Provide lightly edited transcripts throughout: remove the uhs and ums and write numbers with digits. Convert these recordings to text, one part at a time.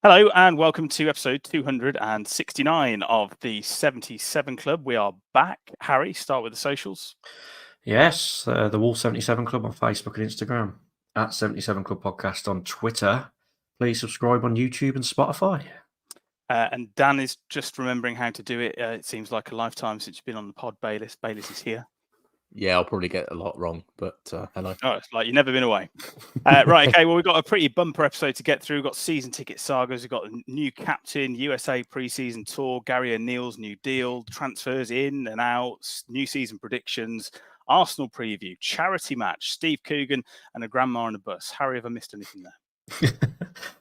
Hello and welcome to episode 269 of the 77 Club. We are back. Harry, start with the socials. Yes, the Wall 77 Club on Facebook and Instagram, at 77 Club Podcast on Twitter. Please subscribe on YouTube and Spotify. And Dan is just remembering how to do it. It seems like a lifetime since you've been on the pod, Bayliss. Bayliss is here. Yeah, I'll probably get a lot wrong, but hello. Oh, it's like you've never been away. Right, okay, well, we've got a pretty bumper episode to get through. We've got season ticket sagas. We've got a new captain, USA pre-season tour, Gary O'Neill's new deal, transfers in and out, new season predictions, Arsenal preview, charity match, Steve Coogan, and a grandma on a bus. Harry, have I missed anything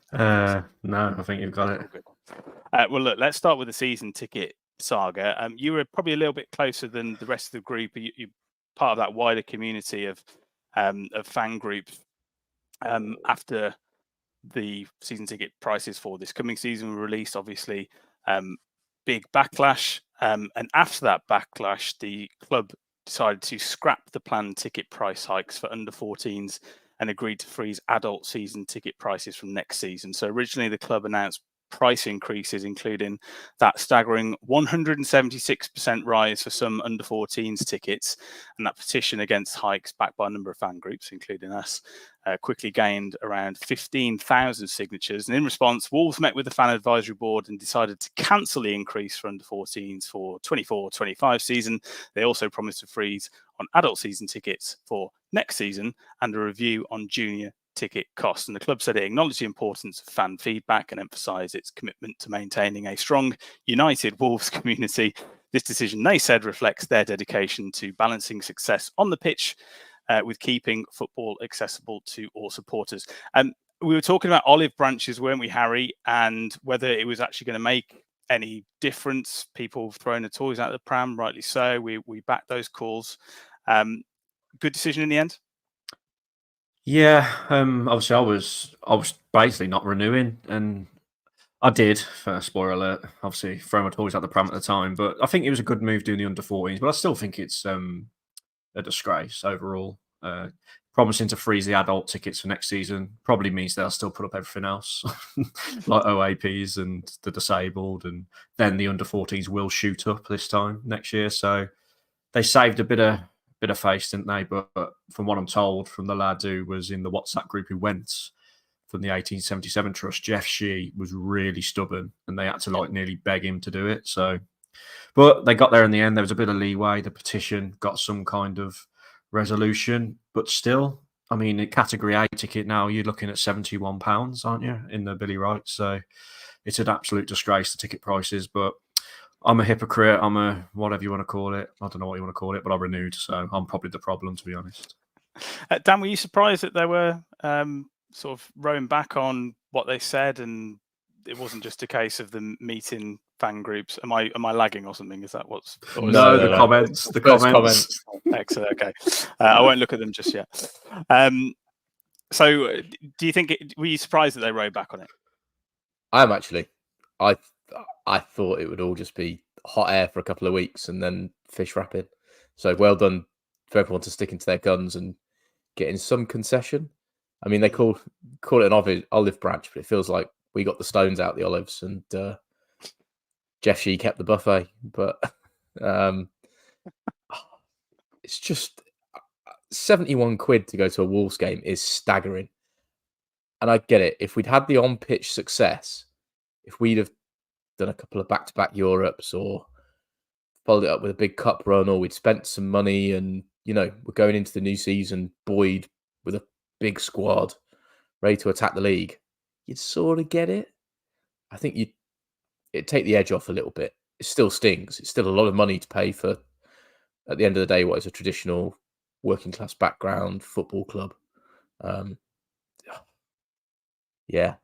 there? No, I think you've got it. Well, look, let's start with the season ticket saga. You were probably a little bit closer than the rest of the group. You're part of that wider community of fan groups. After the season ticket prices for this coming season were released, obviously, big backlash. And after that backlash, the club decided to scrap the planned ticket price hikes for under 14s and agreed to freeze adult season ticket prices from next season. So originally the club announced price increases, including that staggering 176% rise for some under 14s tickets, and that petition against hikes backed by a number of fan groups, including us, quickly gained around 15,000 signatures. And in response, Wolves met with the fan advisory board and decided to cancel the increase for under 14s for 24-25 season. They also promised to freeze on adult season tickets for next season and a review on junior ticket costs. And the club said it acknowledged the importance of fan feedback and emphasised its commitment to maintaining a strong, united Wolves community. This decision, they said, reflects their dedication to balancing success on the pitch with keeping football accessible to all supporters. We were talking about olive branches, weren't we, Harry? And whether it was actually going to make any difference. People throwing the toys out of the pram, rightly so. We backed those calls. Good decision in the end. Yeah, obviously I was basically not renewing, and I did, for spoiler alert, obviously throw my toys out the pram at the time, but I think it was a good move doing the under 14s, but I still think it's a disgrace overall. Promising to freeze the adult tickets for next season probably means they'll still put up everything else, like OAPs and the disabled, and then the under 14s will shoot up this time next year. So they saved a bit of face, didn't they? But from what I'm told from the lad who was in the WhatsApp group who went from the 1877 Trust, Jeff Shee was really stubborn, and they had to nearly beg him to do it. So, but they got there in the end. There was a bit of leeway. The petition got some kind of resolution, but still, I mean, a Category A ticket now, you're looking at £71, aren't you, in the Billy Wright? So it's an absolute disgrace, the ticket prices, but I'm a hypocrite. I'm a whatever you want to call it. I don't know what you want to call it, but I renewed, so I'm probably the problem, to be honest. Dan, were you surprised that they were sort of rowing back on what they said, and it wasn't just a case of them meeting fan groups? Am I lagging or something? Is that what's? No, the comments. The comments. Excellent. Okay, I won't look at them just yet. So, do you think? Were you surprised that they rowed back on it? I am actually. I thought it would all just be hot air for a couple of weeks and then fish wrapping. So well done for everyone to sticking to their guns and getting some concession. I mean, they call it an olive branch, but it feels like we got the stones out the olives, and Jeff Shee kept the buffet. But it's just £71 to go to a Wolves game is staggering. And I get it. If we'd had the on-pitch success, if we'd have done a couple of back-to-back Europes or followed it up with a big cup run, or we'd spent some money and, we're going into the new season buoyed with a big squad ready to attack the league, you'd sort of get it. I think it'd take the edge off a little bit. It still stings. It's still a lot of money to pay for, at the end of the day, what is a traditional working class background football club. Yeah,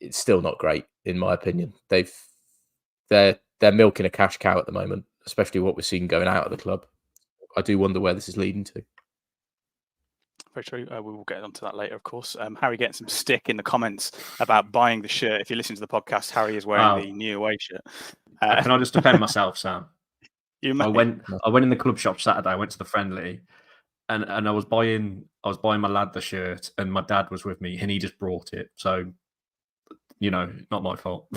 it's still not great, in my opinion. They're milking a cash cow at the moment, especially what we're seeing going out of the club. I do wonder where this is leading to. Very true. We will get onto that later, of course. Harry getting some stick in the comments about buying the shirt. If you listen to the podcast, Harry is wearing the new away shirt. Can I just defend myself, Sam? I went in the club shop Saturday. I went to the friendly, and I was buying my lad the shirt, and my dad was with me, and he just brought it. So not my fault.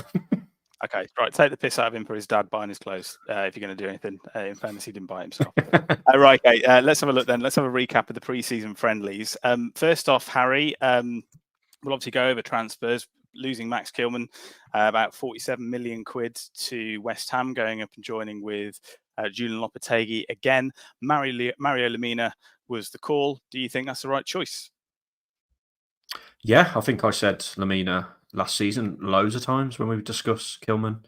Okay, right. Take the piss out of him for his dad buying his clothes. If you're going to do anything, in fairness, he didn't buy it himself. Right. Okay. Let's have a look then. Let's have a recap of the pre-season friendlies. First off, Harry, we'll obviously go over transfers. Losing Max Kilman, about 47 million quid to West Ham, going up and joining with Julian Lopetegui again. Mario Lemina was the call. Do you think that's the right choice? Yeah, I think I said Lemina last season loads of times when we discussed Kilman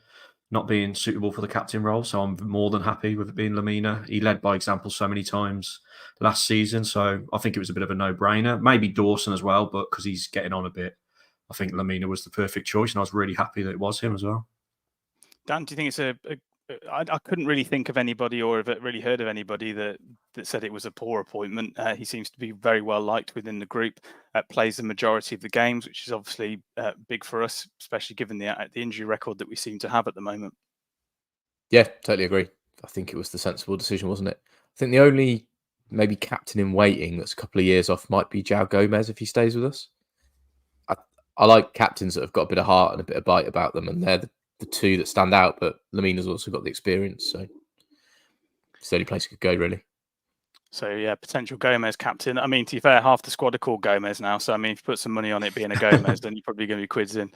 not being suitable for the captain role. So I'm more than happy with it being Lemina. He led by example so many times last season. So I think it was a bit of a no-brainer. Maybe Dawson as well, but because he's getting on a bit, I think Lemina was the perfect choice. And I was really happy that it was him as well. Dan, do you think it's I couldn't really think of anybody or have really heard of anybody that said it was a poor appointment. He seems to be very well liked within the group, plays the majority of the games, which is obviously big for us, especially given the injury record that we seem to have at the moment. Yeah, totally agree. I think it was the sensible decision, wasn't it? I think the only maybe captain in waiting that's a couple of years off might be João Gomes if he stays with us. I like captains that have got a bit of heart and a bit of bite about them, and they're the two that stand out, but Lemina's also got the experience, so it's the only place it could go, really. So, yeah, potential Gomes captain. I mean, to be fair, half the squad are called Gomes now, so, I mean, if you put some money on it being a Gomes, then you're probably going to be quids in.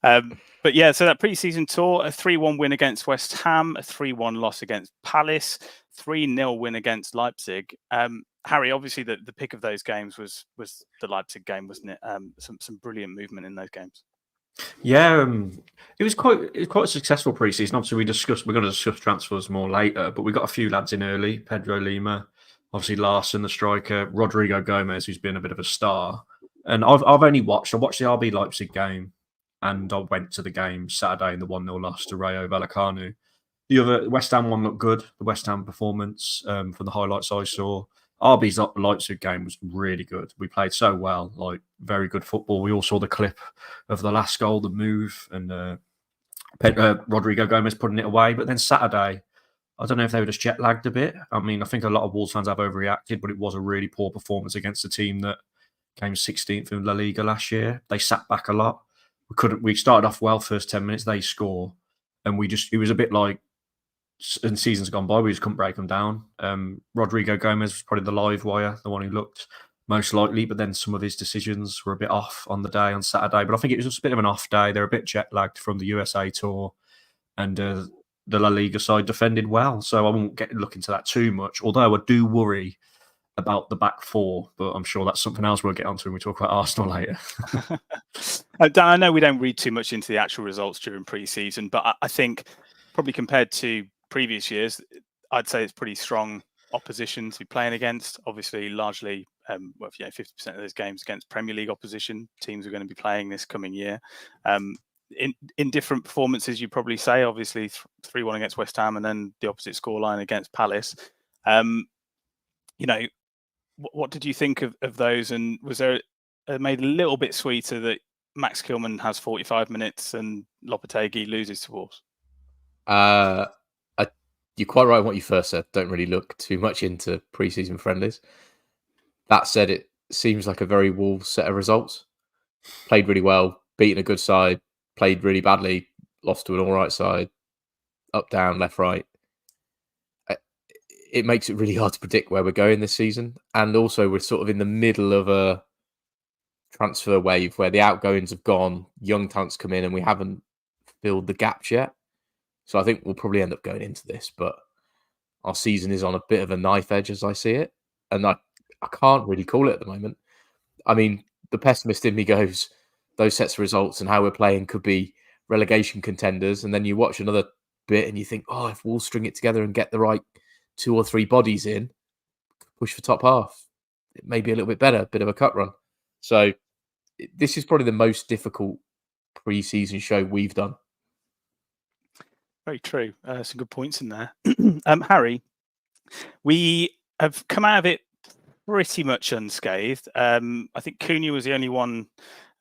But, yeah, so that pre-season tour, a 3-1 win against West Ham, a 3-1 loss against Palace, 3-0 win against Leipzig. Harry, obviously, the pick of those games was the Leipzig game, wasn't it? Some brilliant movement in those games. Yeah, it was quite a successful preseason. Obviously, we're going to discuss transfers more later, but we got a few lads in early. Pedro Lima, obviously Larson, the striker, Rodrigo Gomes, who's been a bit of a star. And I watched the RB Leipzig game, and I went to the game Saturday in the 1-0 loss to Rayo Vallecano. The other West Ham one looked good. The West Ham performance from the highlights I saw. RB's Leipzig game was really good. We played so well, like very good football. We all saw the clip of the last goal, the move, and Rodrigo Gomes putting it away. But then Saturday, I don't know if they were just jet lagged a bit. I mean, I think a lot of Wolves fans have overreacted, but it was a really poor performance against a team that came 16th in La Liga last year. They sat back a lot. We started off well, first 10 minutes, they score. And it was a bit like in seasons gone by, we just couldn't break them down. Rodrigo Gomes was probably the live wire, the one who looked most likely, but then some of his decisions were a bit off on the day on Saturday. But I think it was just a bit of an off day. They're a bit jet lagged from the USA tour, and the La Liga side defended well. So I won't look into that too much, although I do worry about the back four, but I'm sure that's something else we'll get onto when we talk about Arsenal later. Dan, I know we don't read too much into the actual results during pre-season, but I think probably compared to previous years, I'd say it's pretty strong opposition to be playing against. Obviously, largely, 50% of those games against Premier League opposition teams are going to be playing this coming year. In different performances, you probably say, obviously 3-1 against West Ham and then the opposite scoreline against Palace. What did you think of those? And was there made a little bit sweeter that Max Kilman has 45 minutes and Lopetegui loses to Wolves? You're quite right in what you first said. Don't really look too much into pre-season friendlies. That said, it seems like a very Wolves set of results. Played really well, beaten a good side, played really badly, lost to an all right side, up, down, left, right. It makes it really hard to predict where we're going this season. And also, we're sort of in the middle of a transfer wave where the outgoings have gone, young talents come in, and we haven't filled the gaps yet. So I think we'll probably end up going into this, but our season is on a bit of a knife edge as I see it. And I can't really call it at the moment. I mean, the pessimist in me goes, those sets of results and how we're playing could be relegation contenders. And then you watch another bit and you think, if Wolves string it together and get the right 2 or 3 bodies in, push for top half, it may be a little bit better, a bit of a cut run. So this is probably the most difficult pre-season show we've done. Very true. Some good points in there. Harry, we have come out of it pretty much unscathed. I think Cunha was the only one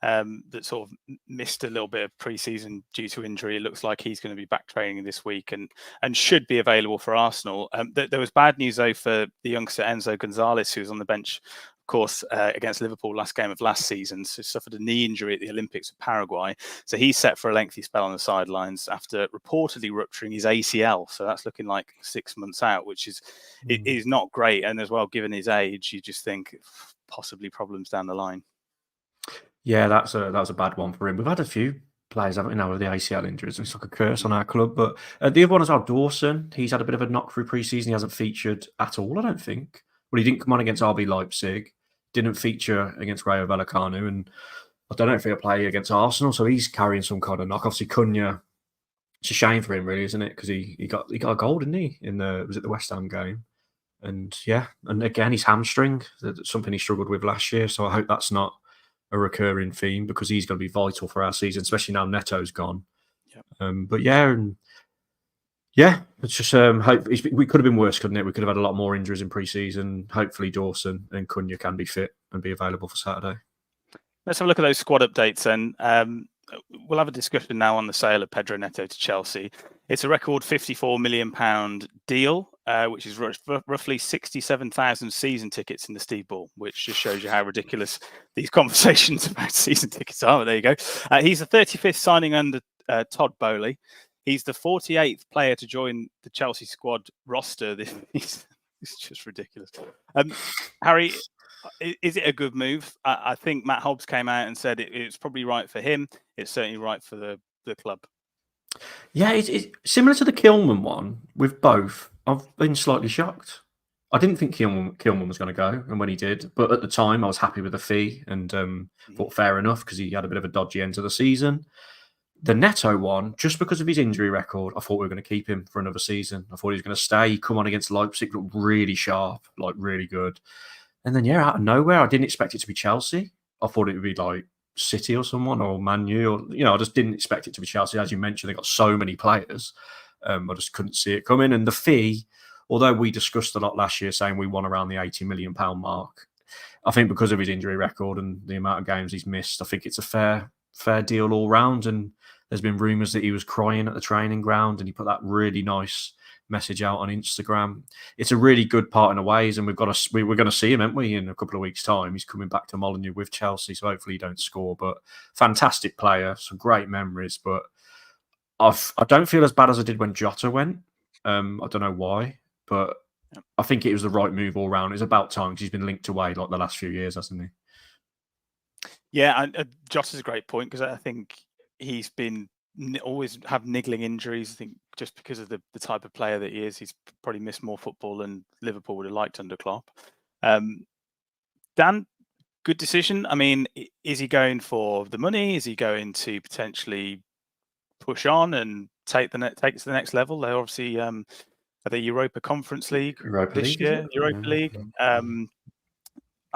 that sort of missed a little bit of pre-season due to injury. It looks like he's going to be back training this week and should be available for Arsenal. There was bad news, though, for the youngster Enzo Gonzalez, who was on the bench, of course, against Liverpool last game of last season. So suffered a knee injury at the Olympics of Paraguay. So he's set for a lengthy spell on the sidelines after reportedly rupturing his ACL. So that's looking like 6 months out, which is is not great. And as well, given his age, you just think possibly problems down the line. Yeah, that was a bad one for him. We've had a few players, haven't we, now, with the ACL injuries. It's like a curse on our club. But the other one is our Dawson. He's had a bit of a knock through pre-season. He hasn't featured at all, I don't think. Well, he didn't come on against RB Leipzig. Didn't feature against Rayo Vallecano. And I don't know if he'll play against Arsenal. So he's carrying some kind of knock. Obviously, Cunha, it's a shame for him, really, isn't it? Because he got a goal, didn't he? Was it the West Ham game? And yeah, and again, his hamstring, that's something he struggled with last year. So I hope that's not a recurring theme, because he's going to be vital for our season, especially now Neto's gone. Yep. But it's just hope we could have been worse, couldn't it? We could have had a lot more injuries in pre-season. Hopefully Dawson and Cunha can be fit and be available for Saturday. Let's have a look at those squad updates then. We'll have a discussion now on the sale of Pedro Neto to Chelsea. It's a record £54 million deal, which is roughly 67,000 season tickets in the Steve Ball, which just shows you how ridiculous these conversations about season tickets are. But there you go. He's the 35th signing under Todd Bowley. He's the 48th player to join the Chelsea squad roster. It's just ridiculous. Harry, is it a good move? I think Matt Hobbs came out and said it's probably right for him. It's certainly right for the club. Yeah, it's similar to the Kilman one with both. I've been slightly shocked. I didn't think Kilman was going to go, and when he did, but at the time I was happy with the fee and thought fair enough, because he had a bit of a dodgy end to the season. The Neto one, just because of his injury record, I thought we were going to keep him for another season. I thought he was going to stay. He come on against Leipzig, looked really sharp, like really good. And then, out of nowhere, I didn't expect it to be Chelsea. I thought it would be like City or someone, or Man U, or I just didn't expect it to be Chelsea. As you mentioned, they got so many players. I just couldn't see it coming. And the fee, although we discussed a lot last year saying we won around the £80 million mark, I think because of his injury record and the amount of games he's missed, I think it's a fair deal all round. And there's been rumours that he was crying at the training ground, and he put that really nice message out on Instagram. It's a really good part in the ways, and we're going to see him, aren't we, in a couple of weeks' time. He's coming back to Molineux with Chelsea, so hopefully he don't score. But fantastic player, some great memories. But I don't feel as bad as I did when Jota went. I don't know why, but I think it was the right move all round. It's about time, because he's been linked away like the last few years, hasn't he? Yeah, and Jota's a great point, because I think he's been always have niggling injuries. I think just because of the type of player that he is, he's probably missed more football than Liverpool would have liked under Klopp. Dan, good decision. I mean, is he going for the money? Is he going to potentially push on and take it to the next level? They're obviously are the Europa Conference League this year. Europa League. I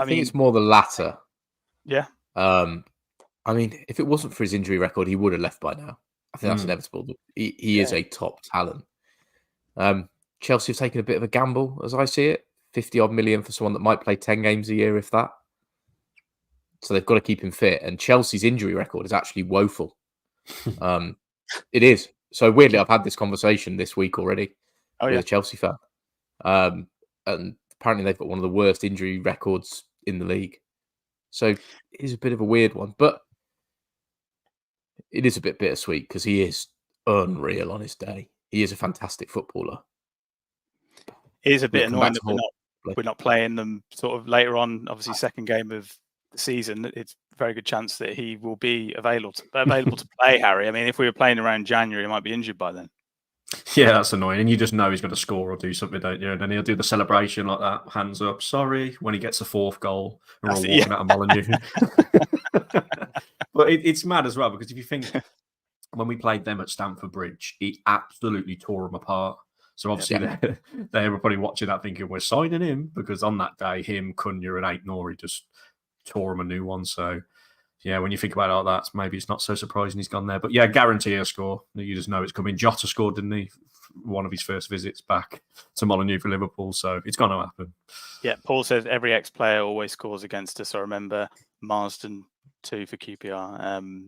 think it's more the latter. Yeah. I mean, if it wasn't for his injury record, he would have left by now. I think that's inevitable. He is a top talent. Chelsea have taken a bit of a gamble, as I see it. 50-odd million for someone that might play 10 games a year, if that. So they've got to keep him fit. And Chelsea's injury record is actually woeful. It is. So weirdly, I've had this conversation this week already with a Chelsea fan. And apparently they've got one of the worst injury records in the league. So it is a bit of a weird one. But it is a bit bittersweet, because he is unreal on his day. He is a fantastic footballer. It is a bit annoying that we're not playing them sort of later on. Obviously, second game of the season, it's a very good chance that he will be available to play, Harry. I mean, if we were playing around January, he might be injured by then. Yeah, that's annoying. And you just know he's going to score or do something, don't you? And then he'll do the celebration like that, hands up, sorry, when he gets the fourth goal, and we're all walking out of Molineux. But it's mad as well, because if you think, when we played them at Stamford Bridge, he absolutely tore them apart. So obviously they were probably watching that thinking, we're signing him, because on that day, him, Cunha and Ait-Nouri just tore him a new one. So yeah, when you think about it like that, maybe it's not so surprising he's gone there. But yeah, guarantee a score. You just know it's coming. Jota scored, didn't he? One of his first visits back to Molineux for Liverpool. So it's going to happen. Yeah, Paul says every ex-player always scores against us. I remember Marsden too for QPR.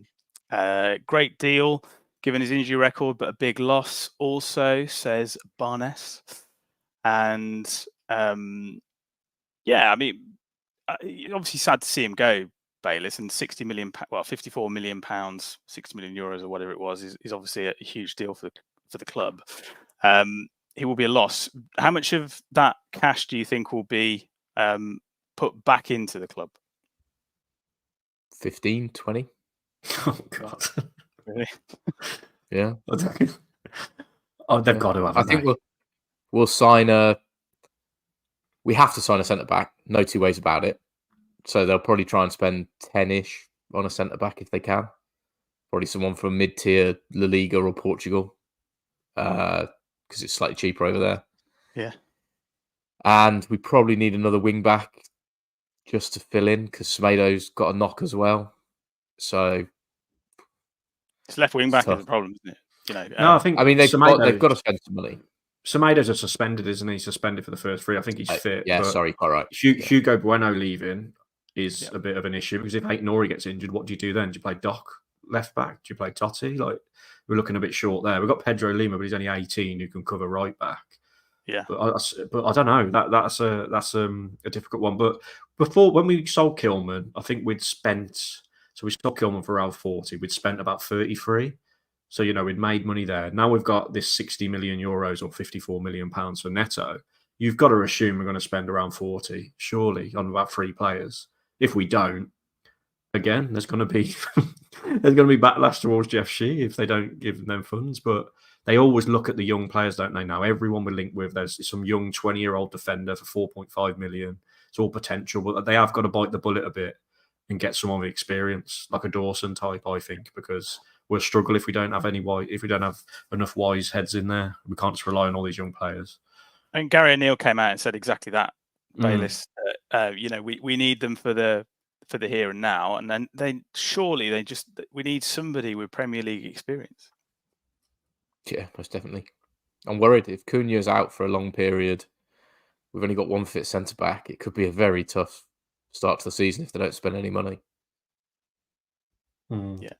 Great deal, given his injury record, but a big loss also, says Barnes. And I mean, obviously sad to see him go, Bayliss, and 60 million, 54 million pounds, 60 million euros or whatever it was, is obviously a huge deal for the club. He will be a loss. How much of that cash do you think will be put back into the club? 15, 20. Oh God. Really? Yeah. Oh, they've got to have. I think we'll sign we have to sign a centre back. No two ways about it. So they'll probably try and spend 10-ish on a centre back if they can. Probably someone from mid-tier La Liga or Portugal, because it's slightly cheaper over there. Yeah. And we probably need another wing back just to fill in, because Semedo's got a knock as well. So it's left wing back is the problem, isn't it? You know. No, I think. I mean, they've got to spend some money. Semedo's are suspended, isn't he? Suspended for the first 3. I think he's fit. Yeah, sorry, quite right. Hugo Bueno leaving is a bit of an issue, because if Aït-Nouri gets injured, what do you do then? Do you play Doc left back? Do you play Totti? Like, we're looking a bit short there. We've got Pedro Lima, but he's only 18, who can cover right back. Yeah, but I don't know. That's a difficult one. But before, when we sold Kilman, I think we'd spent. So we sold Kilman for around 40. We'd spent about 33. So, we'd made money there. Now we've got this 60 million euros or 54 million pounds for Neto. You've got to assume we're going to spend around 40, surely, on about 3 players. If we don't, again, there's going to be backlash towards Jeff Shee if they don't give them funds. But they always look at the young players, don't they? Now everyone we're linked with, there's some young 20-year-old defender for 4.5 million. It's all potential, but they have got to bite the bullet a bit and get some of the experience, like a Dawson type, I think, because we'll struggle if we don't have enough wise heads in there. We can't just rely on all these young players. And Gary O'Neill came out and said exactly that, Bayliss. We need them for the here and now, and then we need somebody with Premier League experience. Yeah, most definitely. I'm worried if Cunha's out for a long period. We've only got one fit centre back. It could be a very tough start to the season if they don't spend any money. Yeah.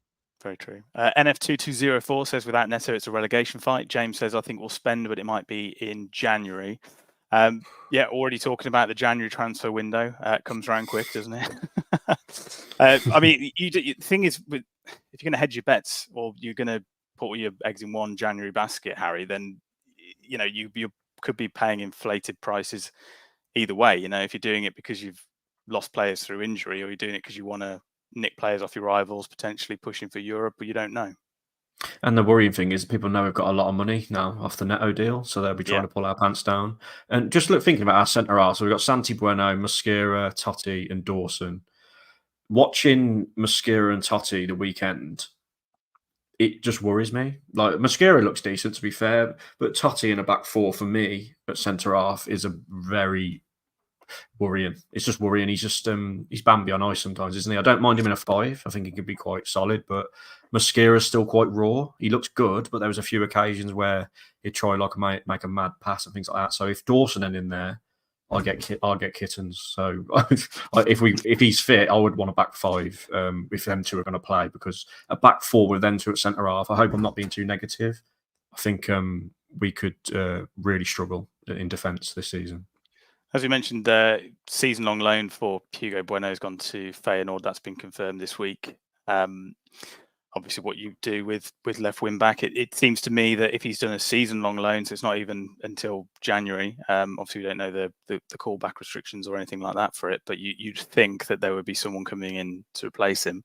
Very true. NF2204 says, without Neto, it's a relegation fight. James says, I think we'll spend, but it might be in January. Already talking about the January transfer window. It comes around quick, doesn't it? I mean, the thing is, if you're going to hedge your bets or you're going to put all your eggs in one January basket, Harry, then you could be paying inflated prices either way. If you're doing it because you've lost players through injury, or you're doing it because you want to nick players off your rivals, potentially pushing for Europe, but you don't know. And the worrying thing is people know we've got a lot of money now off the Neto deal, so they'll be trying to pull our pants down. And just thinking about our centre half, so we've got Santi Bueno, Mosquera, Totti and Dawson. Watching Mosquera and Totti the weekend, it just worries me. Like, Mosquera looks decent, to be fair, but Totti in a back 4 for me at centre half is a very worrying. It's just worrying. He's just he's Bambi on ice sometimes, isn't he? I don't mind him in a 5. I think he could be quite solid, but Mosquera's still quite raw. He looks good, but there was a few occasions where he'd try make a mad pass and things like that. So if Dawson is in there, I'll get kittens. So if he's fit, I would want a back 5 if them two are going to play, because a back 4 with them two at centre half. I hope I'm not being too negative. I think we could really struggle in defence this season. As we mentioned, season-long loan for Hugo Bueno has gone to Feyenoord. That's been confirmed this week. Obviously, what you do with left wing back, it seems to me that if he's done a season-long loan, so it's not even until January. Obviously, we don't know the callback restrictions or anything like that for it, but you'd think that there would be someone coming in to replace him.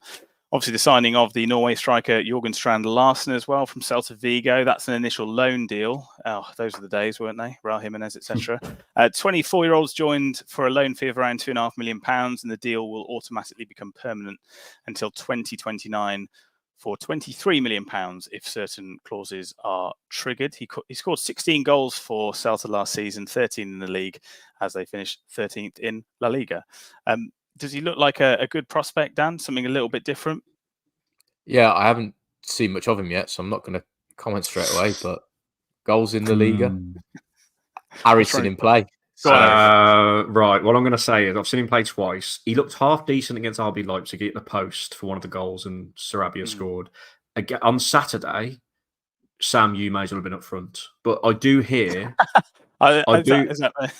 Obviously, the signing of the Norway striker Jorgen Strand Larsen as well from Celta Vigo. That's an initial loan deal. Oh, those were the days, weren't they? Raul Jimenez, etc. 24-year-olds joined for a loan fee of around £2.5 million, and the deal will automatically become permanent until 2029 for £23 million if certain clauses are triggered. He scored 16 goals for Celta last season, 13 in the league, as they finished 13th in La Liga. Does he look like a good prospect, Dan? Something a little bit different? Yeah, I haven't seen much of him yet, so I'm not going to comment straight away, but goals in the Liga. Harry's seen him play. Right. What I'm going to say is I've seen him play twice. He looked half decent against RB Leipzig at the post for one of the goals, and Sarabia scored. Again, on Saturday, Sam, you may as well have been up front. But I do hear... Is that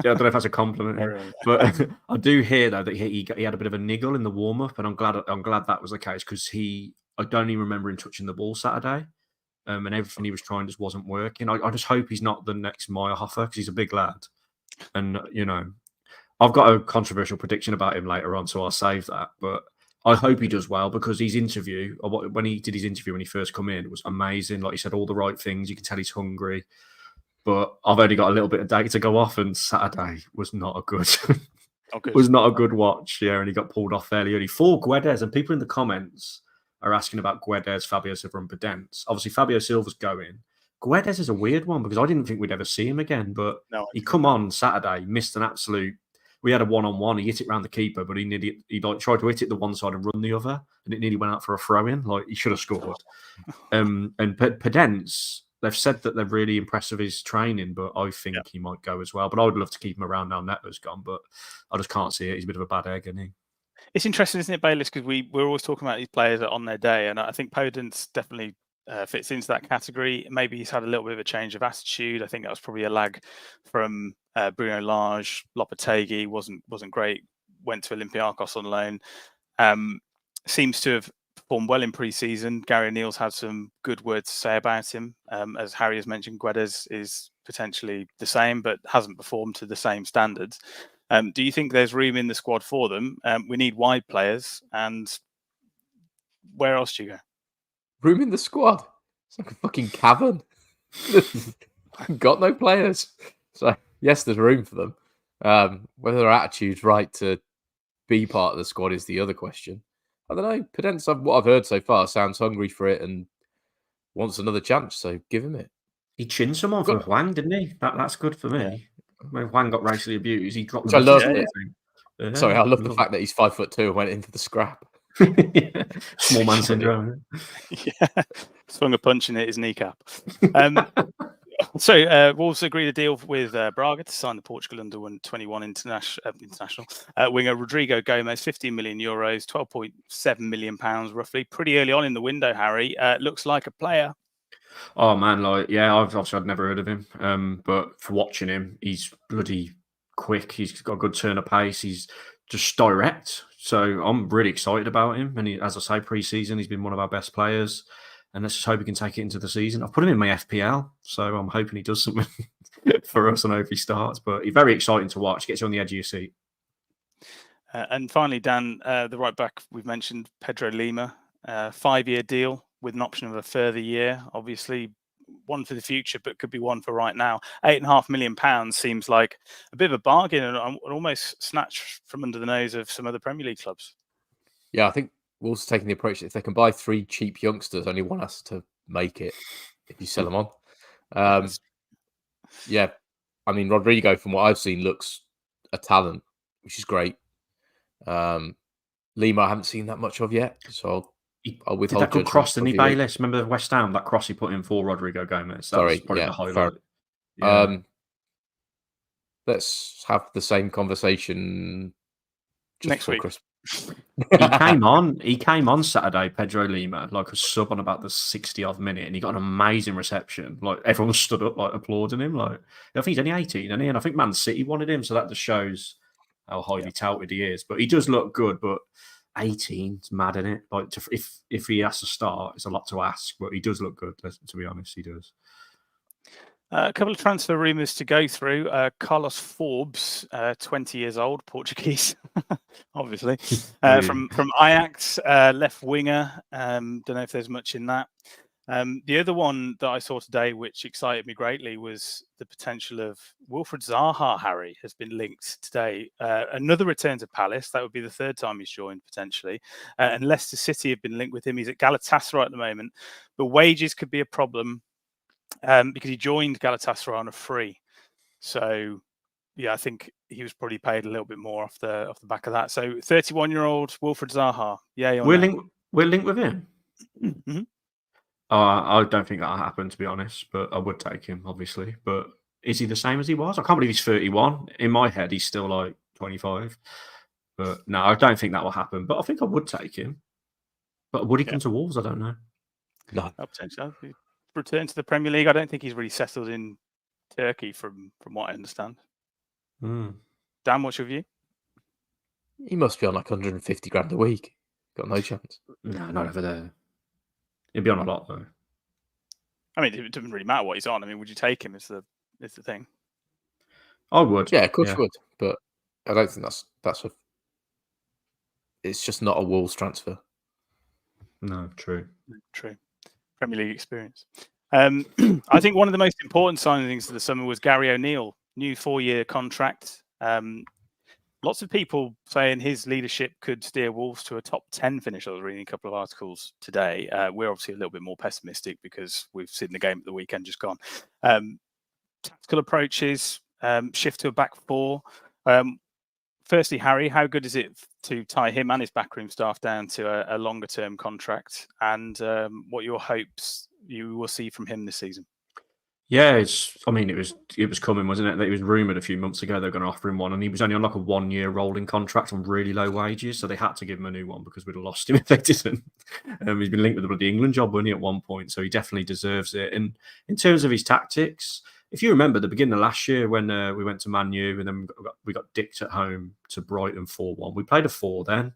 Yeah, I don't know if that's a compliment, Everyone. but I do hear though that he had a bit of a niggle in the warm up, and I'm glad that was the case because I don't even remember him touching the ball Saturday, and everything he was trying just wasn't working. I just hope he's not the next Meyerhofer because he's a big lad, and I've got a controversial prediction about him later on, so I'll save that. But I hope he does well because his interview, or when he did his interview when he first come in, was amazing. Like he said all the right things. You can tell he's hungry. But I've only got a little bit of data to go off, and Saturday was not a good, was not a good watch. Yeah, and he got pulled off fairly early for Guedes. And people in the comments are asking about Guedes, Fabio Silva, and Podence. Obviously, Fabio Silva's going. Guedes is a weird one because I didn't think we'd ever see him again. But he come on Saturday, missed an absolute. We had a one-on-one. He hit it around the keeper, but he tried to hit it the one side and run the other, and it nearly went out for a throw-in. Like he should have scored. And Podence. They've said that they're really impressed with his training, but I think he might go as well. But I would love to keep him around now Neto's gone, but I just can't see it. He's a bit of a bad egg, isn't he? It's interesting, isn't it, Bayliss? Because we're always talking about these players that are on their day, and I think Podence definitely fits into that category. Maybe he's had a little bit of a change of attitude. I think that was probably a lag from Bruno Lage. Lopetegui wasn't great. Went to Olympiacos on loan. Seems to have performed well in pre-season. Gary O'Neill's had some good words to say about him. As Harry has mentioned, Guedes is potentially the same, but hasn't performed to the same standards. Do you think there's room in the squad for them? We need wide players, and where else do you go? Room in the squad? It's like a fucking cavern. Got no players. So, yes, there's room for them. Whether their attitude's right to be part of the squad is the other question. I don't know. Podence, what I've heard so far, sounds hungry for it and wants another chance, so give him it. He chinned someone for Hwang, didn't he? That's good for me. Yeah. When Hwang got racially abused, he dropped. I love it. Yeah. Sorry, I love the fact that he's 5'2" and went into the scrap. Small man syndrome. Yeah, swung a punch and hit his kneecap. So Wolves agreed a deal with Braga to sign the Portugal under-21 international winger Rodrigo Gomes, 15 million euros, 12.7 million pounds, roughly. Pretty early on in the window, Harry. Looks like a player. Oh man, I'd never heard of him. But for watching him, he's bloody quick. He's got a good turn of pace. He's just direct. So I'm really excited about him. And as I say, pre-season, he's been one of our best players. And let's just hope he can take it into the season. I've put him in my FPL, so I'm hoping he does something for us and hope he starts. But he's very exciting to watch. Gets you on the edge of your seat. And finally, Dan, the right back we've mentioned, Pedro Lima, 5-year deal with an option of a further year. Obviously, one for the future, but could be one for right now. £8.5 million seems like a bit of a bargain and almost snatched from under the nose of some other Premier League clubs. Yeah, I think Wolves taking the approach that if they can buy 3 cheap youngsters, only one has to make it if you sell them on. Yeah, I mean, Rodrigo, from what I've seen, looks a talent, which is great. Lima, I haven't seen that much of yet, so I'll withhold. Did that good cross, didn't he, Bayliss? Remember West Ham, that cross he put in for Rodrigo Gomes? That was probably the highlight. Yeah. Let's have the same conversation next week. Christmas. He came on Saturday, Pedro Lima, like a sub on about the 60th minute, and he got an amazing reception. Like everyone stood up, like applauding him. Like I think he's only 18, isn't he? And I think Man City wanted him, so that just shows how highly touted he is. But he does look good. But 18, it's mad, isn't it? Like if he has to start, it's a lot to ask. But he does look good. To be honest, he does. A couple of transfer rumours to go through. Carlos Forbes, 20 years old, Portuguese, obviously, from Ajax, left winger. Don't know if there's much in that. The other one that I saw today, which excited me greatly, was the potential of Wilfried Zaha. Harry has been linked today. Another return to Palace. That would be the 3rd time he's joined, potentially. And Leicester City have been linked with him. He's at Galatasaray at the moment. But wages could be a problem. Because he joined Galatasaray on a free, so yeah, I think he was probably paid a little bit more off the back of that. So 31-year-old Wilfried Zaha, we're linked with him. Mm-hmm. I don't think that'll happen, to be honest, but I would take him, obviously. But is he the same as he was? I can't believe he's 31. In my head, he's still like 25. But no, I don't think that will happen. But I think I would take him. But would he come to Wolves? I don't know. No, potentially. Return to the Premier League. I don't think he's really settled in Turkey, from what I understand. Dan, what's your view? He must be on like 150 grand a week. Got no chance. No, not over there. He'd be on a lot though. I mean, it doesn't really matter what he's on. I mean, would you take him? Is the thing. I would. Yeah, of course you would, but I don't think that's a. It's just not a Wolves transfer. No, true. Premier League experience. I think one of the most important signings of the summer was Gary O'Neill, new 4-year contract. Lots of people saying his leadership could steer Wolves to a top 10 finish. I was reading a couple of articles today. We're obviously a little bit more pessimistic because we've seen the game at the weekend just gone. Tactical approaches, shift to a back four. Firstly, Harry, how good is it to tie him and his backroom staff down to a longer-term contract? And what are your hopes you will see from him this season? Yeah, it was coming, wasn't it? That it was rumoured a few months ago they were going to offer him one, and he was only on like a 1-year rolling contract on really low wages, so they had to give him a new one because we'd have lost him if they didn't. He's been linked with the bloody England job, wasn't he, at one point? So he definitely deserves it. And in terms of his tactics, if you remember the beginning of last year when we went to Man U and then we got dicked at home to Brighton 4-1, we played a 4 then,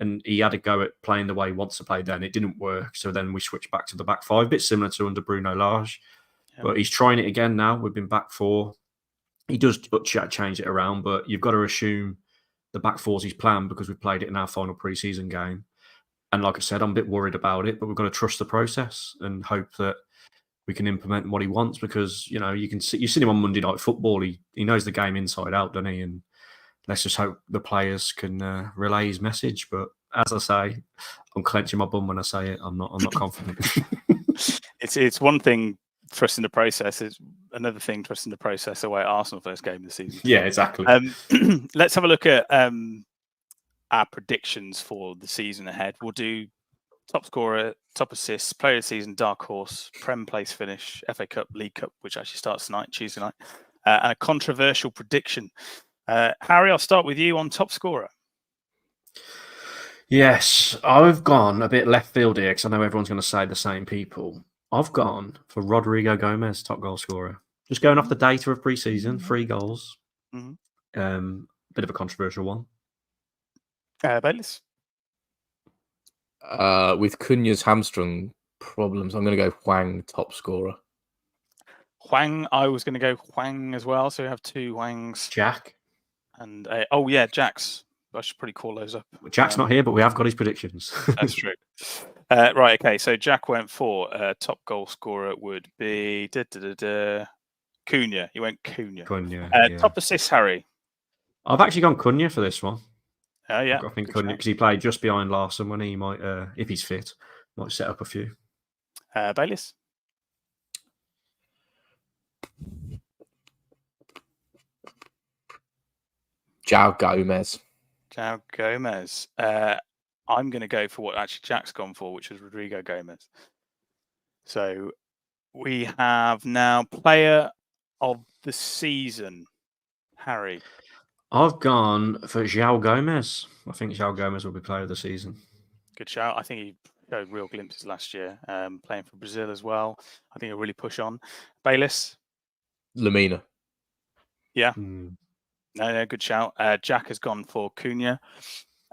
and he had a go at playing the way he wants to play then. It didn't work, so then we switched back to the back 5, a bit similar to under Bruno Lage. But he's trying it again now. We've been back 4. He does change it around, but you've got to assume the back 4's his plan because we've played it in our final pre-season game. And like I said, I'm a bit worried about it, but we've got to trust the process and hope that we can implement what he wants because, you know, you've seen him on Monday Night Football. He knows the game inside out, doesn't he? And let's just hope the players can relay his message. But as I say, I'm clenching my bum when I say it. I'm not confident. It's one thing trusting the process, is another thing trusting the process away at Arsenal first game of the season. Yeah, exactly. Let's have a look at our predictions for the season ahead. We'll do top scorer, top assists, player of the season, dark horse, Prem place finish, FA Cup, League Cup, which actually starts tonight, Tuesday night, and a controversial prediction. Harry, I'll start with you on top scorer. Yes, I've gone a bit left field here because I know everyone's going to say the same people. I've gone for Rodrigo Gomes, top goal scorer. Just going off the data of pre-season, 3 goals. Mm-hmm. Bit of a controversial one. Baylis? With Cunha's hamstring problems, I'm going to go Hwang, top scorer. Hwang, I was going to go Hwang as well. So we have 2 Hwangs. Jack. And Jack's. I should probably call those up. Jack's not here, but we have got his predictions. That's true. Right, okay. So Jack went for top goal scorer would be Cunha. He went Cunha. Yeah. Top assist, Harry. I've actually gone Cunha for this one. Oh yeah, I think Cunha because he played just behind Larson when he might, if he's fit, might set up a few. Baylis. João Gomes. João Gomes. I'm going to go for what actually Jack's gone for, which was Rodrigo Gomes. So we have now player of the season, Harry. I've gone for João Gomes. I think João Gomes will be player of the season. Good shout. I think he showed real glimpses last year, playing for Brazil as well. I think he'll really push on. Baylis. Lemina. Yeah. No, good shout. Jack has gone for Cunha.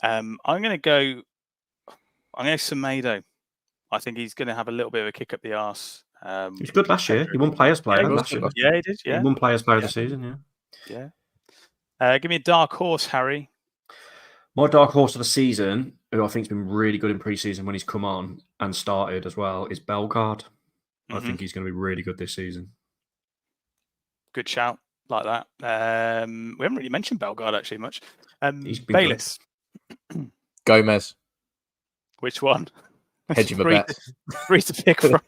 I'm going to go Semedo. I think he's going to have a little bit of a kick up the arse. He was good last year. He won Players Player last year. Yeah, he did. Yeah, he won Players Player of the season. Yeah. Give me a dark horse, Harry. My dark horse of the season, who I think has been really good in pre-season when he's come on and started as well, is Bellegarde. I think he's going to be really good this season. Good shout. Like that. We haven't really mentioned Bellegarde actually much. Baylis. Gomez. Which one? Hedge of a bet. 3 to pick from.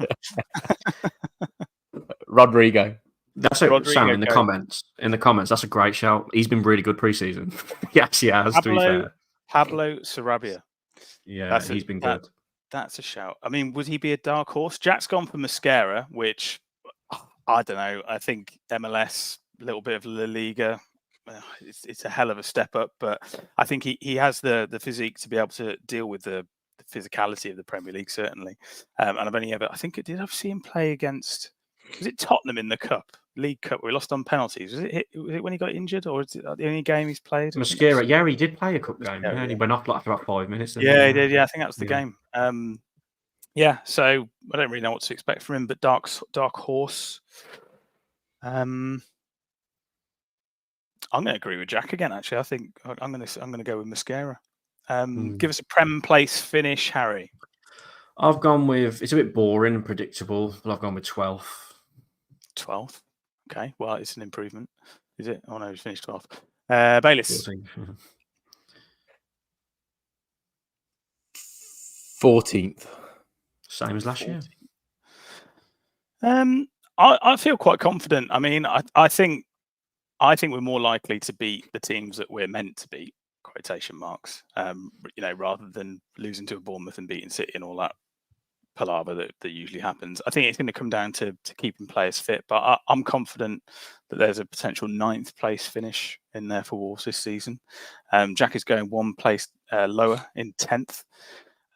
Rodrigo. That's it, Sam, in the comments. In the comments, that's a great shout. He's been really good pre-season. He actually has, to be fair. Pablo Sarabia. Yeah, he's been good. That's a shout. I mean, would he be a dark horse? Jack's gone for Mosquera, which, I don't know. I think MLS, a little bit of La Liga. It's a hell of a step up, but I think he has the physique to be able to deal with the physicality of the Premier League, certainly. And I've only ever, did I see him play against, was it Tottenham in the Cup? League Cup. We lost on penalties. Was it when he got injured, or is it the only game he's played? Mascara, yeah, he did play a cup game. Mascara, Yeah, and he yeah. went off like for about 5 minutes. Yeah, he did. Yeah, I think that was the Yeah. game. Yeah, so I don't really know what to expect from him, but dark horse. I'm going to agree with Jack again. Actually, I think I'm going to go with Mascara. Give us a Prem place finish, Harry. I've gone with, it's a bit boring and predictable, but I've gone with 12th. 12th. Okay, well, it's an improvement. Is it? Oh no, he's finished 12th. Bayliss. 14th. Same as last year. I feel quite confident. I mean, I think we're more likely to beat the teams that we're meant to beat, quotation marks, rather than losing to a Bournemouth and beating City and all that palaver that usually happens. I think it's going to come down to keeping players fit, but I'm confident that there's a potential 9th place finish in there for Wolves this season. Jack is going 1 place lower in 10th.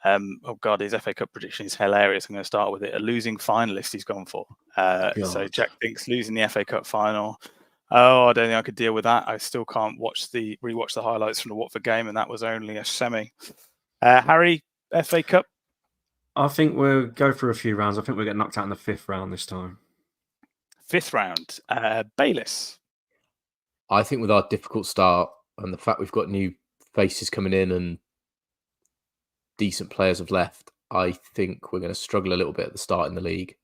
Oh God, his FA Cup prediction is hilarious. I'm going to start with it. A losing finalist he's gone for. So Jack thinks losing the FA Cup final. Oh, I don't think I could deal with that. I still can't rewatch the highlights from the Watford game, and that was only a semi. Harry, FA Cup. I think we'll go through a few rounds. I think we'll get knocked out in the 5th round this time. 5th round. Bayliss. I think with our difficult start and the fact we've got new faces coming in and decent players have left, I think we're going to struggle a little bit at the start in the league,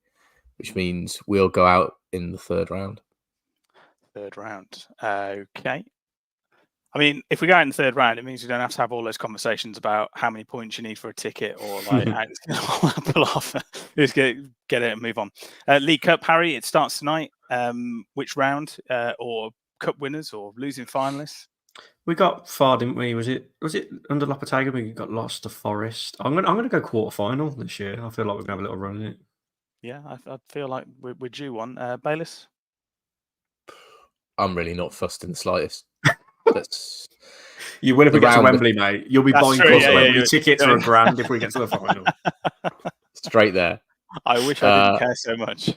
which means we'll go out in the 3rd round. 3rd round. Okay. I mean, if we go in the 3rd round, it means we don't have to have all those conversations about how many points you need for a ticket or like how it's going to pull off. Just get it and move on. League Cup, Harry, it starts tonight. Which round? Or cup winners or losing finalists? We got far, didn't we? Was it under Lopetegui we got lost to Forest? I'm gonna go quarter-final this year. I feel like we're gonna have a little run in it. Yeah, I feel like we're due one. Bayliss? I'm really not fussed in the slightest. You will if we get to Wembley, mate. You'll be buying Wembley tickets for £1,000 if we get to the final. Straight there. I wish I didn't care so much.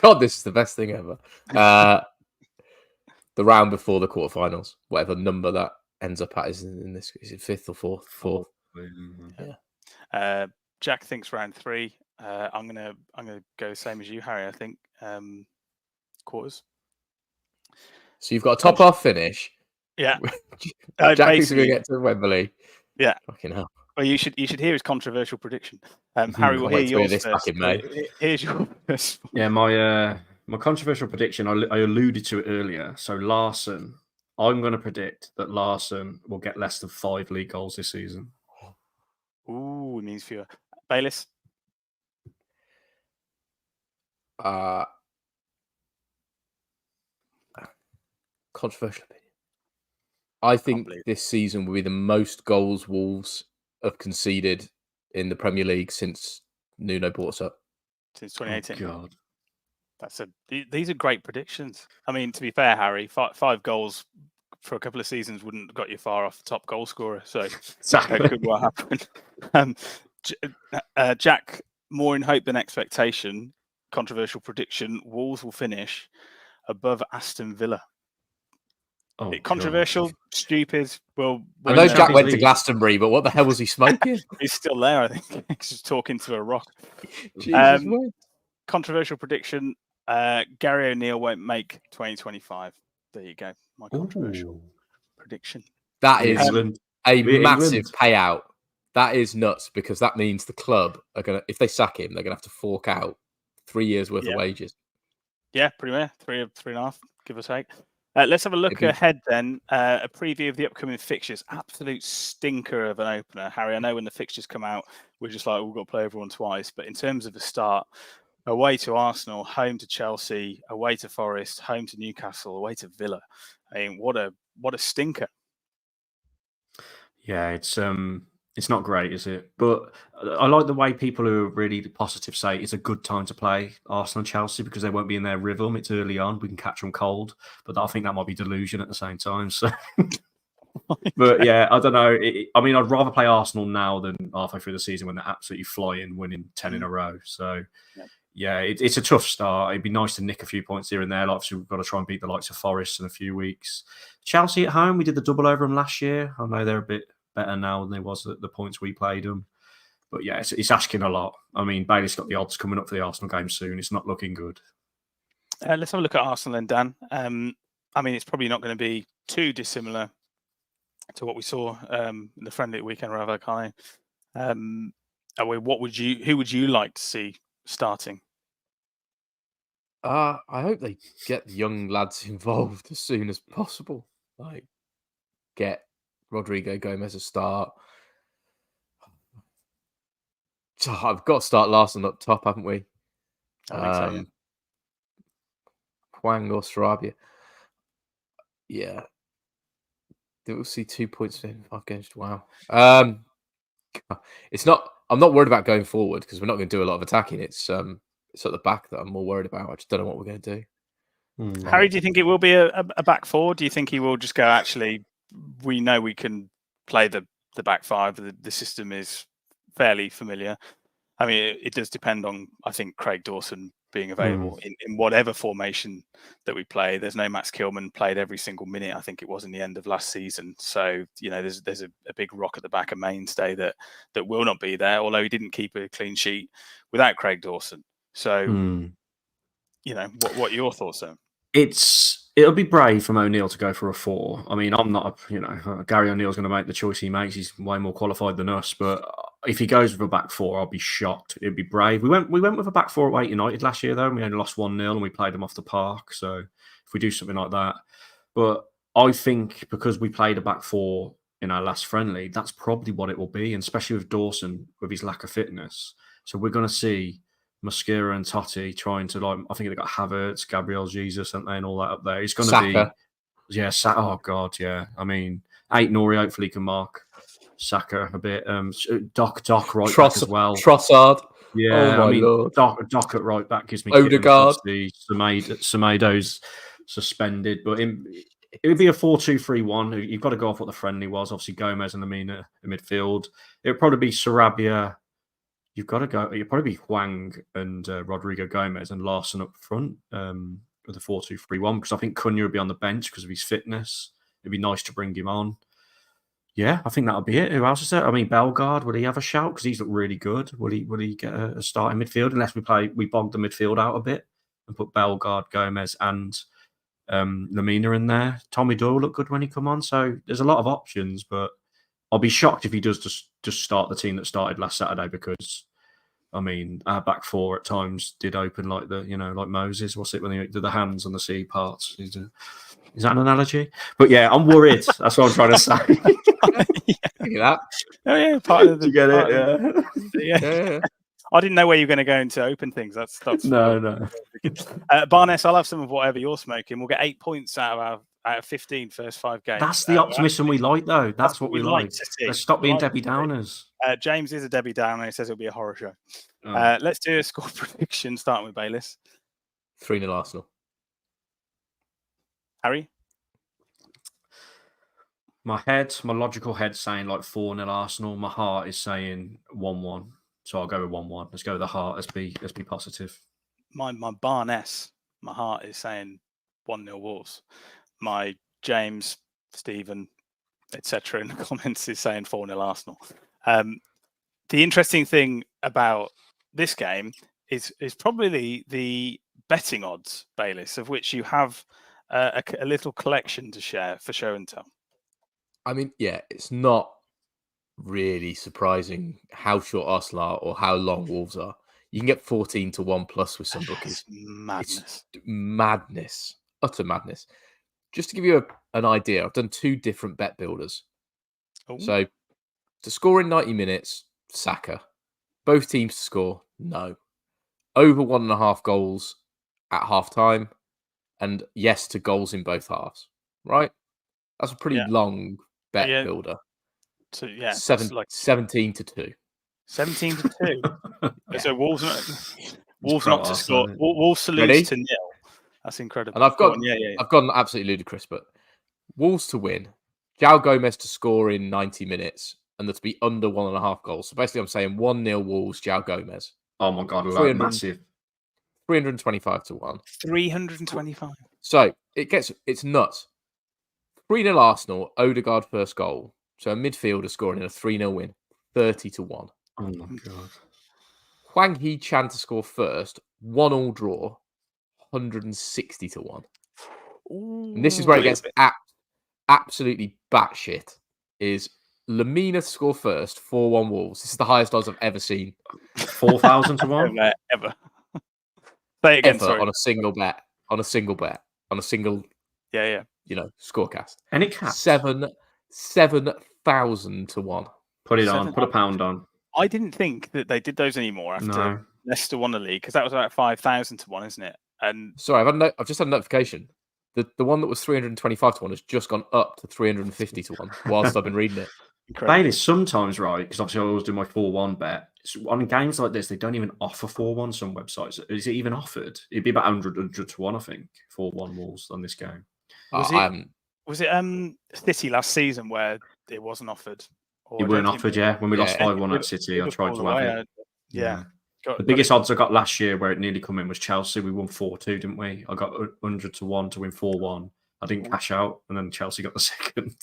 God, this is the best thing ever. The round before the quarterfinals, whatever number that ends up at is in this. Is it 5th or 4th? Yeah. Jack thinks round 3. I'm gonna go same as you, Harry. I think quarters. So you've got a top half finish. Yeah. Jack thinks we're going to get to Wembley. Yeah. Fucking hell. Well, you should hear his controversial prediction. Harry, we'll hear yours first. Here's your first. Yeah, my controversial prediction, I alluded to it earlier. So Larson, I'm going to predict that Larson will get less than 5 league goals this season. Ooh, it means fewer. Bayliss? Controversial opinion. I think this season will be the most goals Wolves have conceded in the Premier League since Nuno brought us up. Since 2018. Oh, God. These are great predictions. I mean, to be fair, Harry, 5 goals for a couple of seasons wouldn't have got you far off the top goal scorer. So exactly. That could well happen. Jack, more in hope than expectation. Controversial prediction: Wolves will finish above Aston Villa. Oh, controversial, God. Stupid. Well, I know Jack went to Glastonbury, but what the hell was he smoking? He's still there, I think. He's just talking to a rock. Jesus, controversial prediction: Gary O'Neill won't make 2025. There you go. My controversial prediction. That is a massive payout. That is nuts because that means the club are gonna, if they sack him, they're gonna have to fork out 3 years worth of wages. Yeah, pretty much 3.5, give or take. Let's have a look ahead then. A preview of the upcoming fixtures. Absolute stinker of an opener, Harry. I know when the fixtures come out, we're just like, we've got to play everyone twice. But in terms of the start, away to Arsenal, home to Chelsea, away to Forest, home to Newcastle, away to Villa. I mean, what a stinker. Yeah, it's not great, is it? But I like the way people who are really positive say it's a good time to play Arsenal and Chelsea because they won't be in their rhythm. It's early on. We can catch them cold. But I think that might be delusion at the same time. So But yeah, I don't know. I mean, I'd rather play Arsenal now than halfway through the season when they're absolutely flying, winning 10 in a row. So yeah, it's a tough start. It'd be nice to nick a few points here and there. Obviously, we've got to try and beat the likes of Forest in a few weeks. Chelsea at home, we did the double over them last year. I know they're a bit better now than they was at the points we played them. But yeah, it's asking a lot. I mean, Bailey's got the odds coming up for the Arsenal game soon. It's not looking good. Let's have a look at Arsenal then, Dan. I mean, it's probably not going to be too dissimilar to what we saw in the friendly weekend, rather, Kai. Who would you like to see starting? I hope they get the young lads involved as soon as possible. Like, get Rodrigo Gomes a start. So I've got to start Larson up top, haven't we? I think so, yeah. Hwang or Sarabia. Yeah. We'll see 2 points in 5 games. Wow. It's not. I'm not worried about going forward because we're not going to do a lot of attacking. It's at the back that I'm more worried about. I just don't know what we're going to do. Harry, do you think it will be a back four? Do you think he will just go, actually, we know we can play the back five. The system is fairly familiar. I mean, it does depend on, I think, Craig Dawson being available in whatever formation that we play. There's no Max Kilman played every single minute. I think it was in the end of last season. So, there's a big rock at the back, a mainstay that will not be there, although he didn't keep a clean sheet without Craig Dawson. So, what are your thoughts are? It'll be brave from O'Neill to go for a 4. I mean, I'm not, Gary O'Neill's going to make the choice he makes. He's way more qualified than us. But if he goes with a back 4, I'll be shocked. It'd be brave. We went with a back 4 at Wait United last year, though, and we only lost 1-0, and we played them off the park. So if we do something like that, but I think because we played a back 4 in our last friendly, that's probably what it will be, and especially with Dawson with his lack of fitness. So we're going to see Mosquera and Totti trying to, I think they've got Havertz, Gabriel Jesus, and all that up there. He's going to be, oh God, yeah. I mean, Aït-Nouri hopefully can mark Saka a bit. Doc right back as well. Trossard. Yeah, oh my Lord. Doc at right back gives me Odegaard. The Semedo's suspended, but it would be a 4-2-3-1. You've got to go off what the friendly was. Obviously, Gomes and Lemina in midfield. It would probably be Sarabia. You've got to go. You'd probably be Hwang and Rodrigo Gomes and Larson up front with a 4-2-3-1 because I think Cunha would be on the bench because of his fitness. It'd be nice to bring him on. Yeah, I think that'll be it. Who else is there? I mean, Bellegarde, would he have a shout? Because he's looked really good. Will he get a start in midfield? Unless we bog the midfield out a bit and put Bellegarde, Gomes and Lemina in there. Tommy Doyle looked good when he come on. So there's a lot of options, but I'll be shocked if he does just start the team that started last Saturday because, I mean, our back 4 at times did open like like Moses. What's it when they do the hands on the sea parts? Is that an analogy? But yeah, I'm worried. That's what I'm trying to say. Look at that. Oh yeah, part of the. You get it? Yeah. I didn't know where you were going to go into open things. That's no. Barnes, I'll have some of whatever you're smoking. We'll get 8 points out of 15 first 5 games. That's the optimism we like, though. That's what we like. To see. Let's stop being Debbie Downers. James is a Debbie Downer. He says it'll be a horror show. Oh. Let's do a score prediction, starting with Bayliss. 3-0 Arsenal. Harry? My logical head saying like 4-0 Arsenal. My heart is saying 1-1. So I'll go with 1-1. Let's go with the heart. Let's be positive. My Barnes, my heart is saying 1-0 Wolves. My James, Stephen, etc. in the comments is saying 4-0 Arsenal. The interesting thing about this game is probably the betting odds, Bayliss, of which you have a little collection to share for show and tell. I mean, yeah, it's not really surprising how short Arsenal are or how long Wolves are. You can get 14-1+ with some bookies. Madness. It's madness. Utter madness. Just to give you an idea, I've done 2 different bet builders. Ooh. So, to score in 90 minutes, Saka. Both teams to score, no. Over 1.5 goals at half time, and yes to goals in both halves. Right? That's a pretty long bet builder. So yeah, 17-2. 17-2. Yeah. So Wolves not to score. Wolves to lose to 0. That's incredible. And I've gone absolutely ludicrous, but Wolves to win, João Gomes to score in 90 minutes and there to be under 1.5 goals. So basically, I'm saying 1-0 Wolves, João Gomez. Oh my god, 300 massive. 325 to 1. 325. So it's nuts. 3-0 Arsenal, Odegaard first goal. So a midfielder scoring in a 3-0 win, 30 to 1. Oh my god. Hwang Hee-chan to score first, 1-1 draw, 160 to 1. And this is where it gets absolutely batshit. Is Lemina to score first, 4-1 Wolves. This is the highest odds I've ever seen. 4,000 to 1? Ever. Say it again, Ever sorry. on a single bet. On a single, Yeah. scorecast. Any cap? 7,000 to 1. Put it on. Put a pound on. I didn't think that they did those anymore after Leicester won the league, because that was about 5,000 to 1, isn't it? And sorry, I've just had a notification. The one that was 325 to 1 has just gone up to 350 to 1 whilst I've been reading it. Bailey's sometimes right, because obviously I always do my 4-1 bet. On games like this, they don't even offer 4-1 some websites. Is it even offered? It'd be about 100 to 1, I think, 4-1 Wolves on this game. Was it City last season where it wasn't offered? It weren't offered, when we lost 5-1 at City. I tried to have it. The biggest odds I got last year where it nearly come in was Chelsea. We won 4-2, didn't we? I got 100 to 1 to win 4-1. I didn't cash out, and then Chelsea got the second.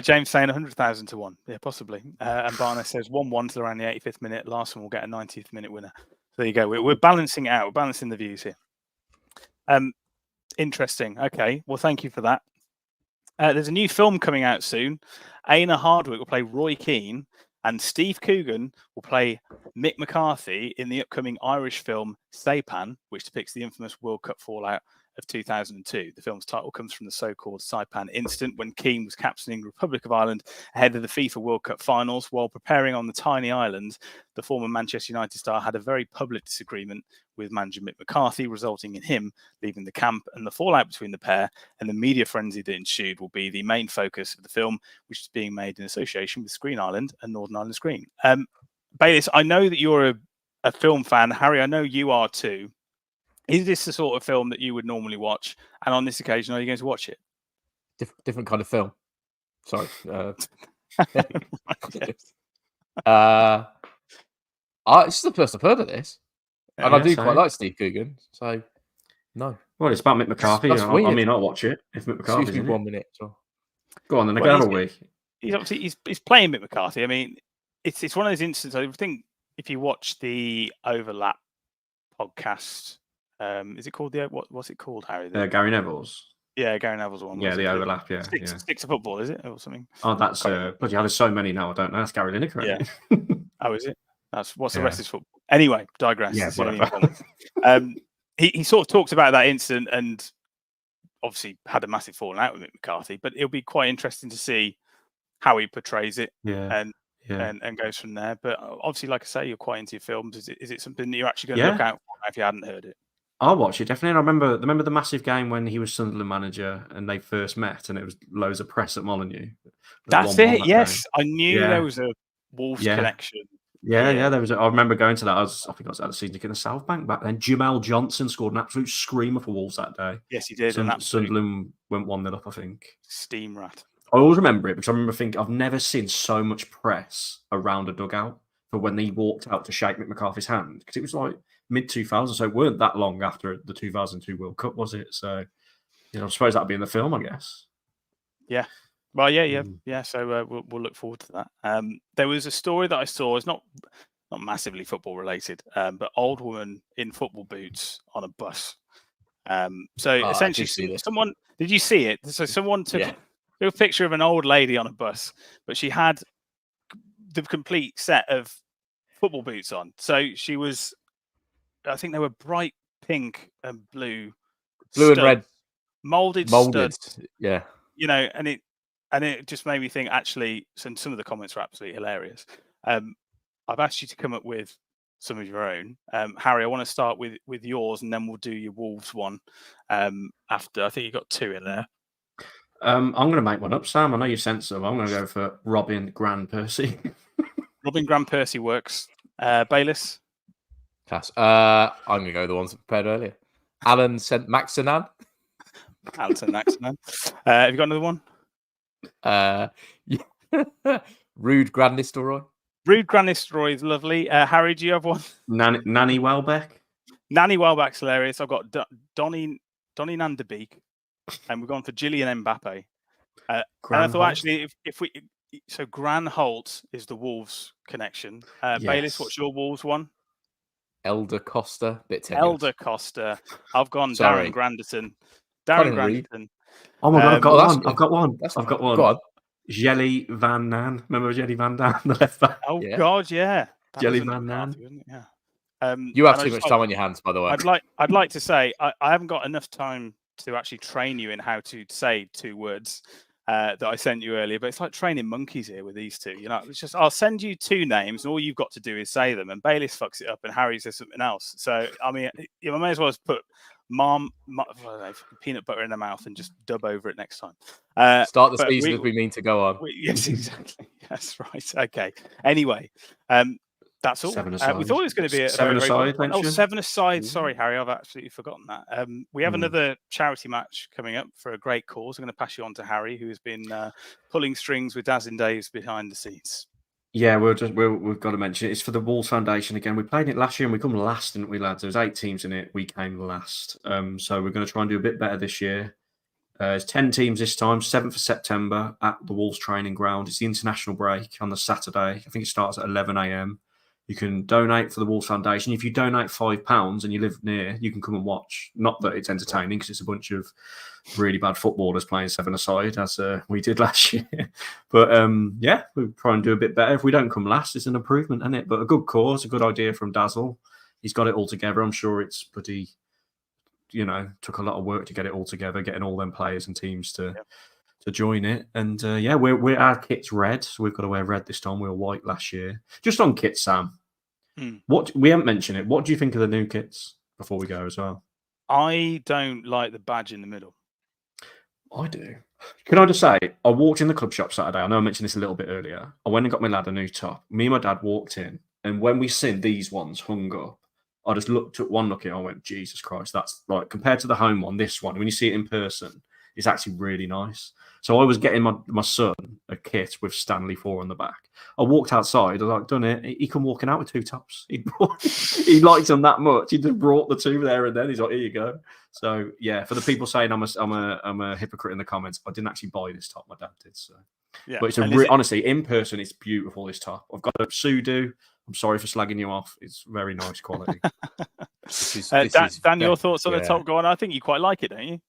James saying 100,000 to 1. Yeah, possibly. And Barnes says 1-1 till around the 85th minute. Larson will get a 90th minute winner. So there you go. We're balancing it out. We're balancing the views here. Interesting. Okay. Well, thank you for that. There's a new film coming out soon. Aina Hardwick will play Roy Keane, and Steve Coogan will play Mick McCarthy in the upcoming Irish film Saipan, which depicts the infamous World Cup fallout of 2002. The film's title comes from the so-called Saipan incident when Keane was captaining the Republic of Ireland ahead of the FIFA World Cup finals. While preparing on the tiny island, the former Manchester United star had a very public disagreement with manager Mick McCarthy, resulting in him leaving the camp, and the fallout between the pair and the media frenzy that ensued will be the main focus of the film, which is being made in association with Screen Ireland and Northern Ireland Screen. Baylis, I know that you're a film fan. Harry, I know you are too. Is this the sort of film that you would normally watch? And on this occasion, are you going to watch it? Different kind of film. Sorry. This is the first I've heard of this. And I do quite like Steve Coogan. So, no. Well, it's about Mick McCarthy. That's I mean, I'll watch it if Mick McCarthy's in 1 minute. So. Go on, then. Go have a week. He's obviously he's playing Mick McCarthy. I mean, it's one of those instances. I think if you watch the Overlap podcast, is it called what's it called, Harry? Gary Neville's. Yeah, Gary Neville's one. Yeah, the Overlap. Sticks of Football, is it, or something? Oh, that's bloody hell. There's so many now. I don't know. That's Gary Lineker. Yeah. Oh, is it? That's what's the rest is football. Anyway, digress. Yeah, he sort of talked about that incident and obviously had a massive falling out with Mick McCarthy. But it'll be quite interesting to see how he portrays it. And goes from there. But obviously, like I say, you're quite into your films. Is it something that you're actually going to look out for if you hadn't heard it? I'll watch it, definitely. And I remember the massive game when he was Sunderland manager and they first met, and it was loads of press at Molineux. That's it. Yes, I knew there was a Wolves connection. Yeah. There was. I remember going to that. I think I was at the season in the South Bank back then. Jamel Johnson scored an absolute screamer for Wolves that day. Yes, he did. Sunderland went 1-0 up, I think. Steam rat. I always remember it because I remember thinking I've never seen so much press around a dugout for when he walked out to shake Mick McCarthy's hand, because it was like mid-2000s, so it weren't that long after the 2002 World Cup, was it? So, I suppose that'd be in the film, I guess. Yeah. Well, yeah. So we'll look forward to that. There was a story that I saw. It's not massively football related, but old woman in football boots on a bus. Essentially, someone did you see it? So someone took a picture of an old lady on a bus, but she had the complete set of football boots on. So she was, I think they were bright pink and blue and red, molded studs. Yeah, and it just made me think. Actually, some of the comments were absolutely hilarious. I've asked you to come up with some of your own. Harry, I want to start with yours, and then we'll do your Wolves one after. I think you got 2 in there. I'm going to make one up, Sam. I know you're sensitive. I'm going to go for Robin Grand Percy. Robin Grand Percy works. Bayliss? Pass. I'm going to go with the ones I prepared earlier. Alan Maxinan. Alton Axman. Have you got another one? Yeah. Rude Grand Nistelrooy. Rude Grand Nistelrooy is lovely. Harry, do you have one? Nanny Welbeck. Nanny Welbeck's hilarious. I've got Donny Nanderbeek, and we've gone for Gillian Mbappe. And I thought actually, if we Gran Holt is the Wolves connection. Bayliss, what's your Wolves one? Elder Costa, bit tenuous. Elder Costa. I've gone Sorry. Darren Granderson. Colin Granderson. Oh my god, I've got that's one. good. I've got one. That's I've got good. one. Go on. Jelly Van Nan. Remember Jelly Van Nan, the left back? Oh Yeah. god, yeah. That Jelly was Van Nan. McCarthy, wasn't it? Yeah. You have and I too just much time on your hands, by the way. I'd like to say I haven't got enough time to actually train you in how to say two words that I sent you earlier, but it's like training monkeys here with these two. You know, it's just I'll send you two names, and all you've got to do is say them. And Bayliss fucks it up, and Harry says something else. So I mean, you may as well just put peanut butter in their mouth and just dub over it next time. Start the season as we mean to go on. Yes, exactly. That's right. Okay. Anyway, that's all. We thought it was going to be a seven aside. Seven aside. Sorry, Harry, I've absolutely forgotten that. We have another charity match coming up for a great cause. I'm going to pass you on to Harry, who has been pulling strings with Daz and Daves behind the scenes. Yeah, we've got to mention it. It's for the Wolves Foundation again. We played it last year and we come last, didn't we, lads? There was 8 teams in it. We came last. So we're going to try and do a bit better this year. It's 10 teams this time, 7th of September at the Wolves training ground. It's the international break on the Saturday. I think it starts at 11 a.m. You can donate for the Wolves Foundation. If you donate £5 and you live near, you can come and watch. Not that it's entertaining because it's a bunch of really bad footballers playing 7-a-side as we did last year. But yeah, we'll try and do a bit better. If we don't come last, it's an improvement, isn't it? But a good cause, a good idea from Dazzle. He's got it all together. I'm sure it's pretty, took a lot of work to get it all together, getting all them players and teams to join it. And yeah, we're our kit's red, so we've got to wear red this time. We were white last year. Just on kits, Sam. What we haven't mentioned it. What do you think of the new kits before we go as well? I don't like the badge in the middle. I do. Can I just say, I walked in the club shop Saturday. I know I mentioned this a little bit earlier. I went and got my lad a new top. Me and my dad walked in, and when we seen these ones hung up, I just looked at one look at it. I went, Jesus Christ, that's like compared to the home one. This one, when you see it in person, it's actually really nice. So I was getting my son a kit with Stanley 4 on the back. I walked outside. I was like, done it. He come walking out with 2 tops. He liked them that much. He just brought the 2 there and then. He's like, here you go. So yeah, for the people saying I'm a hypocrite in the comments, I didn't actually buy this top. My dad did. So yeah, but it's honestly in person, it's beautiful. This top. I've got a Sudo. I'm sorry for slagging you off. It's very nice quality. Dan, your thoughts on the top? Go on. I think you quite like it, don't you?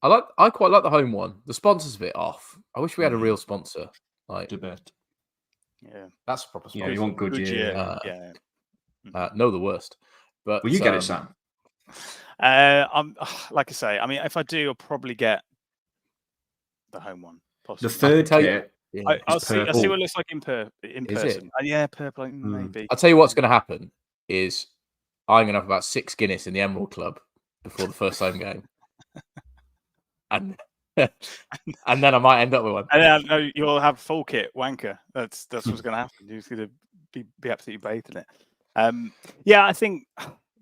I quite like the home one. The sponsor's a bit off. I wish we had a real sponsor. Like Debate. Yeah, that's a proper sponsor. Yeah, you want Goodyear. No, the worst. But will you get it, Sam? I'm like I say. I mean, if I do, I'll probably get the home one. Possibly. The third kit. I'll see what it looks like in person. Yeah, purple. Maybe. I'll tell you what's going to happen is I'm going to have about 6 Guinness in the Emerald Club before the first home game. And then I might end up with one. And then you'll have full kit wanker. That's what's going to happen. You're going to be absolutely bathed in it. Yeah, I think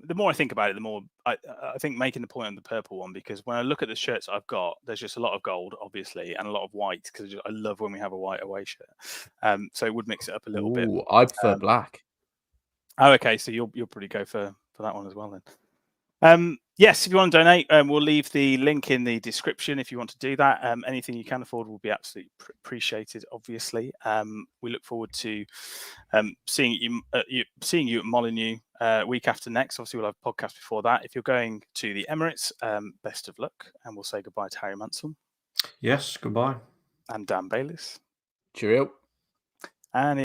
the more I think about it, the more I think making the point on the purple one, because when I look at the shirts I've got, there's just a lot of gold, obviously, and a lot of white because I love when we have a white away shirt. So it would mix it up a little bit. I prefer black. Oh, okay. So you'll probably go for that one as well then. Yes, if you want to donate, we'll leave the link in the description if you want to do that. Anything you can afford will be absolutely appreciated, obviously. We look forward to seeing you at Molineux week after next. Obviously, we'll have a podcast before that. If you're going to the Emirates, best of luck. And we'll say goodbye to Harry Mansell. Yes, goodbye. And Dan Bayliss. Cheerio. And